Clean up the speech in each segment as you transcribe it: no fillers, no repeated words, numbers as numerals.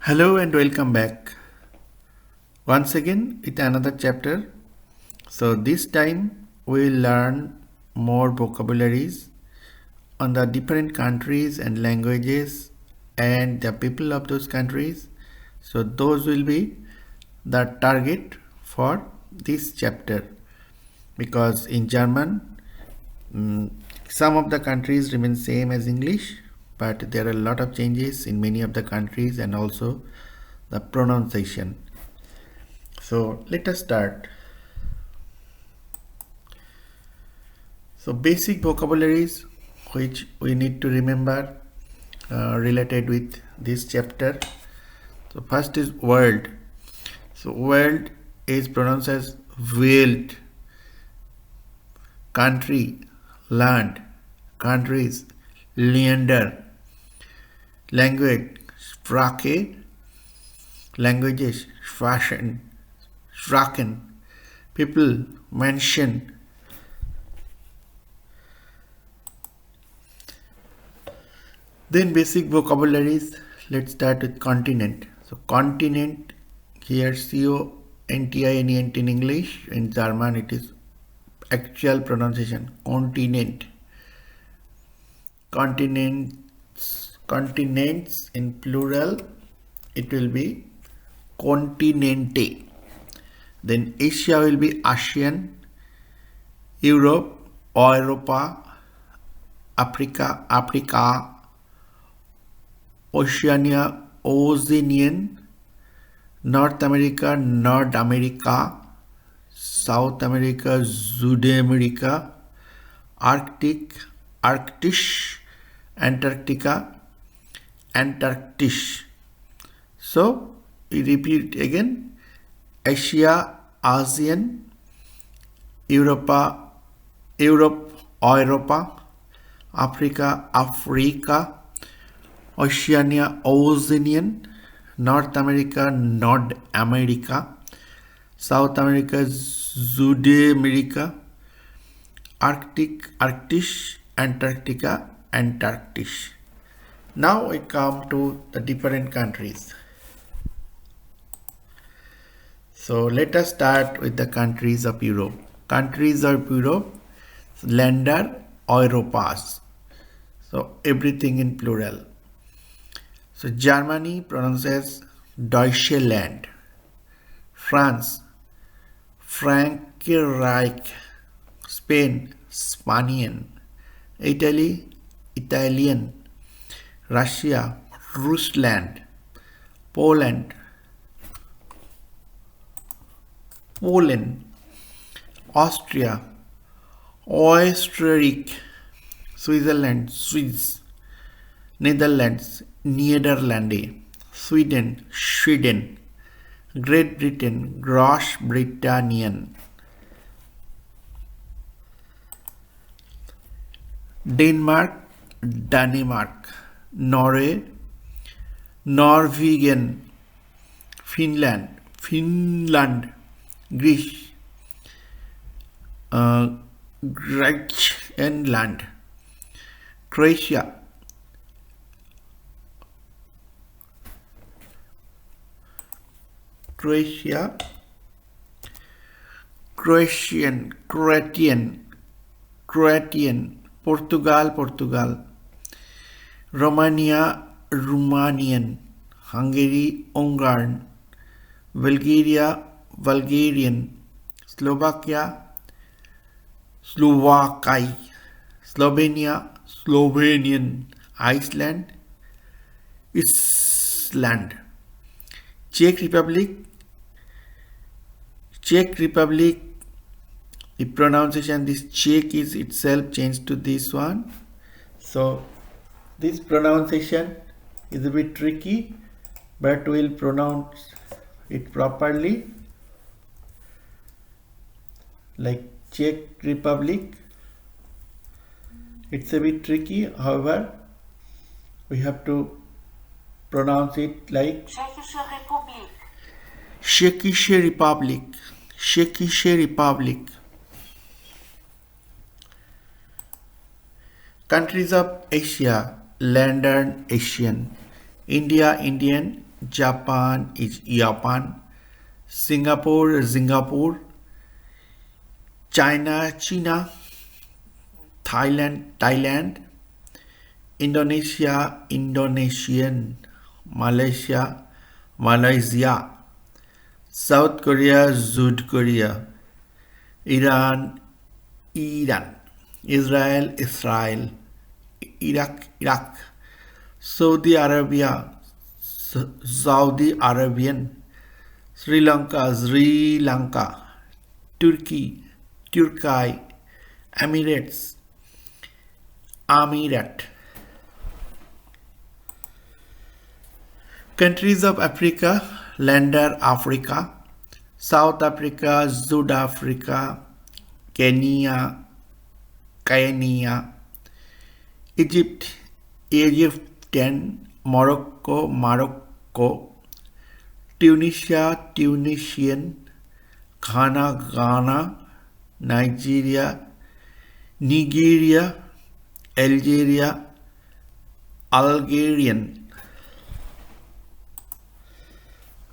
Hello and welcome back once again with another chapter. So this time we'll learn more vocabularies on the different countries and languages and the people of those countries. So those will be the target for this chapter, because in German some of the countries remain same as English, but there are a lot of changes in many of the countries and also the pronunciation. So let us start. So basic vocabularies which we need to remember related with this chapter. So first is world. So world is pronounced as Welt. Country, land, countries, Länder. Language, Sprache, languages, Sprachen. People, Menschen. Then basic vocabularies. Let's start with continent. So continent, here CONTINENT in English. In German it is actual pronunciation continent. Continents in plural it will be continente. Then Asia will be ASEAN, Europe, Europa, Africa, Oceania, Oceanian, North America, South America, Sudamerica, Arctic, Antarctica, Antarctic. So we repeat again: Asia, ASEAN, Europe, Europa, Africa, Oceania, Oceanian, North America, South America, Sudamerica, Arctic, Antarctica, Antarctic. Now we come to the different countries. So let us start with the countries of Europe. Countries of Europe, Länder Europas. So everything in plural. So Germany pronounces Deutschland. France, Frankreich. Spain, Spanian. Italy, Italian. Russia, Rusland. Poland, Austria, Österreich. Switzerland, Swiss. Netherlands, Nederlande. Sweden. Great Britain, Großbritannien. Denmark, Norway, Norwegian. Finland, Greece, Greenland, Croatia, Croatian, Portugal, Romania, Romanian, Hungary, Ungarn, Bulgaria, Bulgarian, Slovakia, Slovakia, Slovenia, Slovenian, Iceland, Iceland, Czech Republic, the pronunciation, this Czech is itself changed to this one. So this pronunciation is a bit tricky, but we'll pronounce it properly, like Czech Republic. It's a bit tricky, however, we have to pronounce it like Czechische Republic. Countries of Asia, Länder Asian. India, Indian. Japan is Japan, Singapore is Singapore, China, China, Thailand, Thailand, Indonesia, Indonesian, Malaysia, Malaysia, South Korea, South Korea, Iran, Iran, Israel, Israel, Iraq, Iraq, Saudi Arabia, Saudi Arabian, Sri Lanka, Sri Lanka, Turkey, Turkey, Emirates, Emirat. Countries of Africa, Länder Africa, South Africa, South Africa, Kenya, Kenya, Egypt, Egyptian, Morocco, Morocco, Tunisia, Tunisian, Ghana, Ghana, Nigeria, Nigeria, Algeria, Algerian.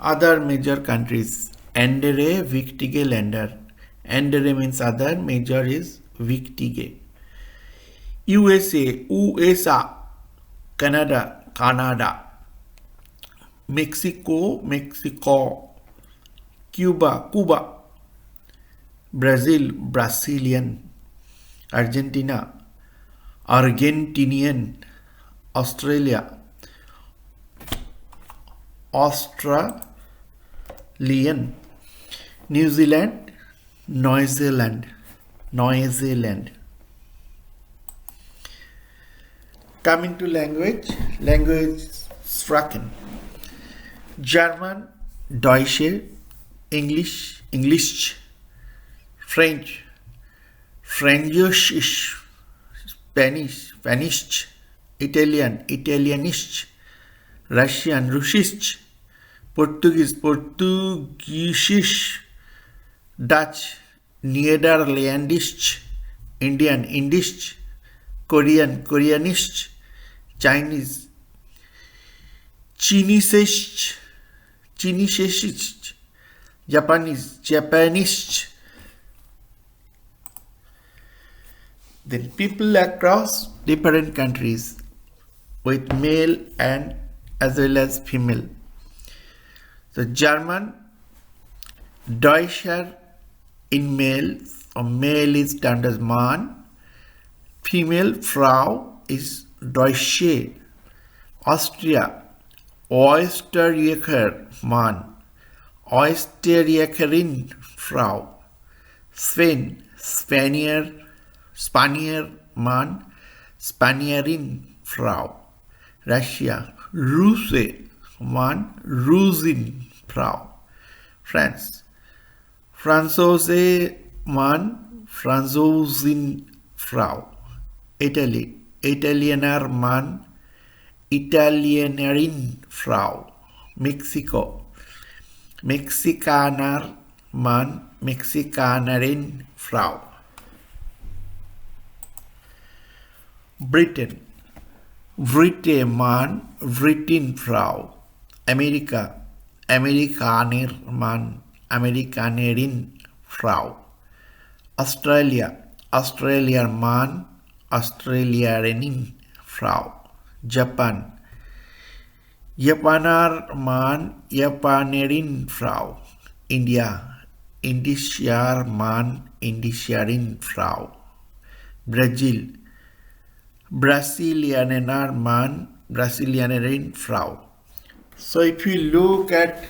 Other major countries, andere wichtige Länder. Andere means other, major is wichtige. USA, USA, Canada, Canada, Mexico, Mexico, Cuba, Cuba, Brazil, Brazilian, Argentina, Argentinian, Australia, Australian, New Zealand, New Zealand, New Zealand. Coming to language, language Sprachen. German, Deutsche, English, English, French, Französisch, Spanish, Spanish, Italian, Italianisch, Russian, Russisch, Portuguese, Portugiesisch, Dutch, Niederländisch, Indian, Indisch, Korean, Koreanisch, Chinese, Chinesisch, Chinesisch, Japanese, Japanese. Then people across different countries with male and as well as female. So German, Deutscher in male, or male is termed as Mann, female Frau is Deutsche. Austria, Österreicher Mann, Österreicherin Frau. Spain, Spaniard Mann, Spanierin Frau. Russia, Russe Mann, Russin Frau. France, Franzose Mann, Franzosin Frau. Italy, Italiener Mann, Italienerin Frau. Mexico, Mexikaner Mann, Mexikanerin Frau. Britain, Brite Mann, Britin Frau. America, Amerikaner Mann, Amerikanerin Frau. Australia, Australia Mann, Australianerin Frau. Japan, Japaner Mann, Japanerin Frau. India, Indischer Mann, Indischerin Frau. Brazil, Brasilianer Mann, Brasilianerin Frau. So if we look at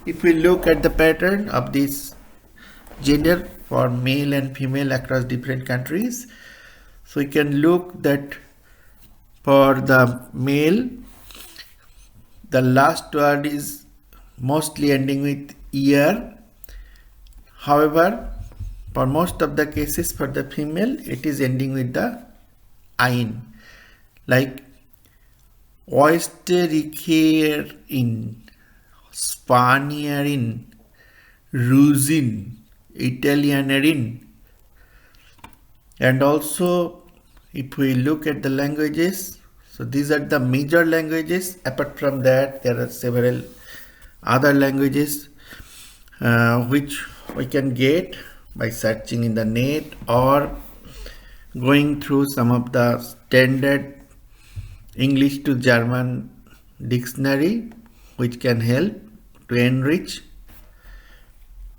the pattern of this gender for male and female across different countries, so we can look that for the male, the last word is mostly ending with ear. However, for most of the cases for the female, it is ending with the ein, like Österreicherin, Spanierin, Russin, Italienerin. And also if we look at the languages, So these are the major languages. Apart from that, there are several other languages which we can get by searching in the net or going through some of the standard English to German dictionary, which can help to enrich.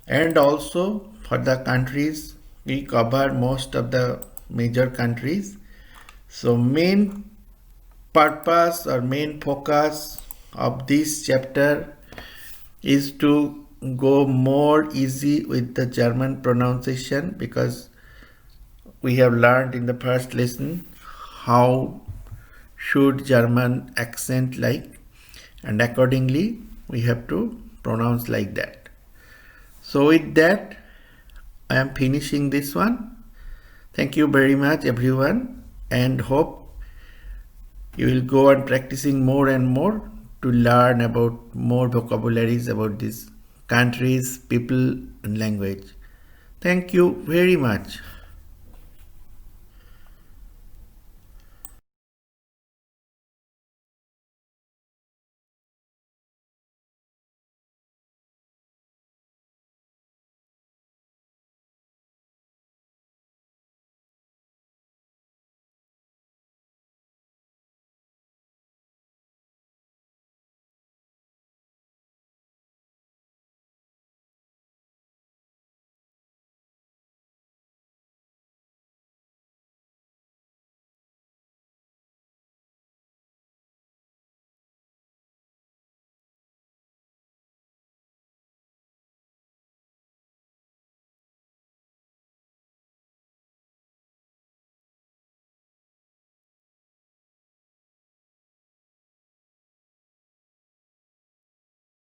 And also for the countries, we cover most of the major countries. So main purpose or main focus of this chapter is to go more easy with the German pronunciation, because we have learned in the first lesson how should German accent like, and accordingly we have to pronounce like that. So with that, I am finishing this one. Thank you very much everyone, and hope you will go on practicing more and more to learn about more vocabularies about these countries, people and language. Thank you very much.